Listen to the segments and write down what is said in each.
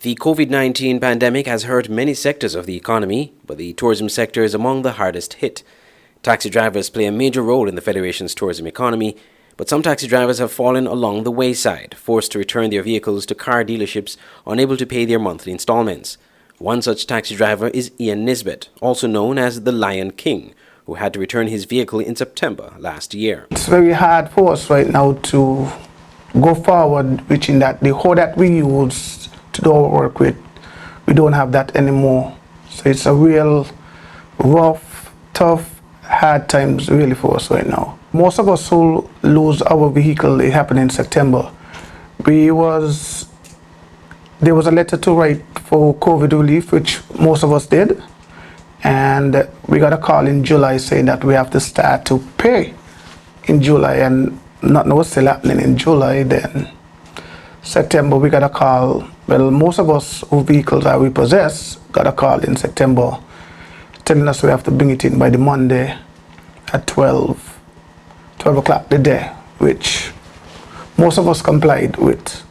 The COVID-19 pandemic has hurt many sectors of the economy, but the tourism sector is among the hardest hit. Taxi drivers play a major role in the Federation's tourism economy, but some taxi drivers have fallen along the wayside, forced to return their vehicles to car dealerships, unable to pay their monthly installments. One such taxi driver is Ian Nisbet, also known as the Lion King, who had to return his vehicle in September last year. It's very hard for us right now to go forward, which in that the hoe that we use to do our work with, we don't have that anymore. So it's a real rough, tough, hard times really for us right now. Most of us who lose our vehicle, it happened in September. There was a letter to write for COVID relief, which most of us did. And we got a call in July saying that we have to start to pay in July, and nothing was still happening in July. Then September we got a call. Well, most of us whose vehicles that we possess got a call in September telling us we have to bring it in by the Monday at 12 o'clock the day, which most of us complied with.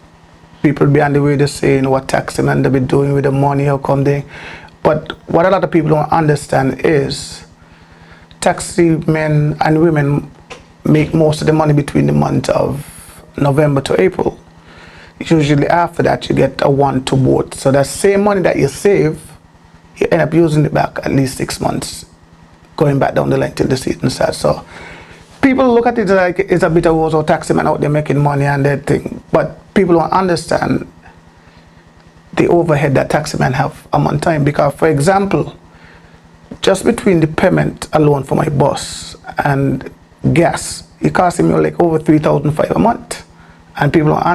People behind the radio saying what taxi men they be doing with the money, how come they. But what a lot of people don't understand is taxi men and women make most of the money between the month of November to April. Usually after that you get a one to both. So that same money that you save, you end up using it back at least 6 months, going back down the line till the season starts. So people look at it like it's a bit of also taxi man out there making money and that thing. But people don't understand the overhead that taxi men have a month time. Because for example, just between the payment alone for my bus and gas, it costs me like over $3,500 a month. And how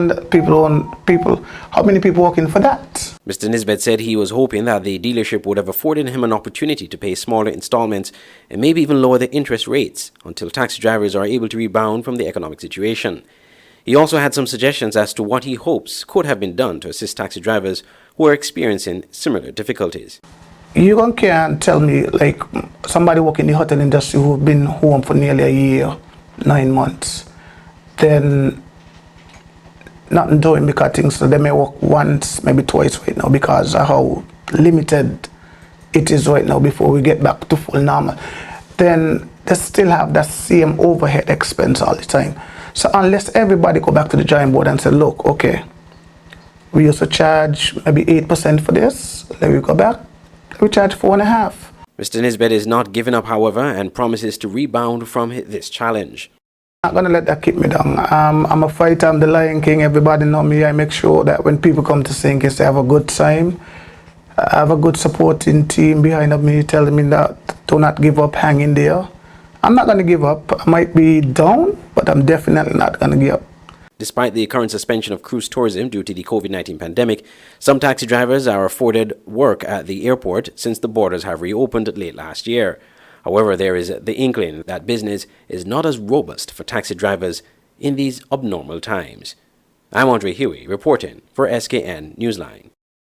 many people working for that? Mr. Nisbet said he was hoping that the dealership would have afforded him an opportunity to pay smaller installments and maybe even lower the interest rates until taxi drivers are able to rebound from the economic situation. He also had some suggestions as to what he hopes could have been done to assist taxi drivers who are experiencing similar difficulties. You can't tell me, like, somebody working in the hotel industry who've been home for nearly a year, 9 months, then nothing doing because things, so they may work once, maybe twice right now because of how limited it is right now before we get back to full normal. Then they still have that same overhead expense all the time. So unless everybody go back to the drawing board and say, look, okay, we used to charge maybe 8% for this, let me go back, we charge 4.5%. Mr. Nisbet is not giving up, however, and promises to rebound from this challenge. I'm not gonna let that keep me down. I'm a fighter, I'm the Lion King, everybody know me. I make sure that when people come to St. Kitts, they have a good time. I have a good supporting team behind me telling me that do not give up, hang in there. I'm not gonna give up. I might be down, but I'm definitely not gonna give up. Despite the current suspension of cruise tourism due to the COVID-19 pandemic, some taxi drivers are afforded work at the airport since the borders have reopened late last year. However, there is the inkling that business is not as robust for taxi drivers in these abnormal times. I'm Andre Huey reporting for SKN Newsline.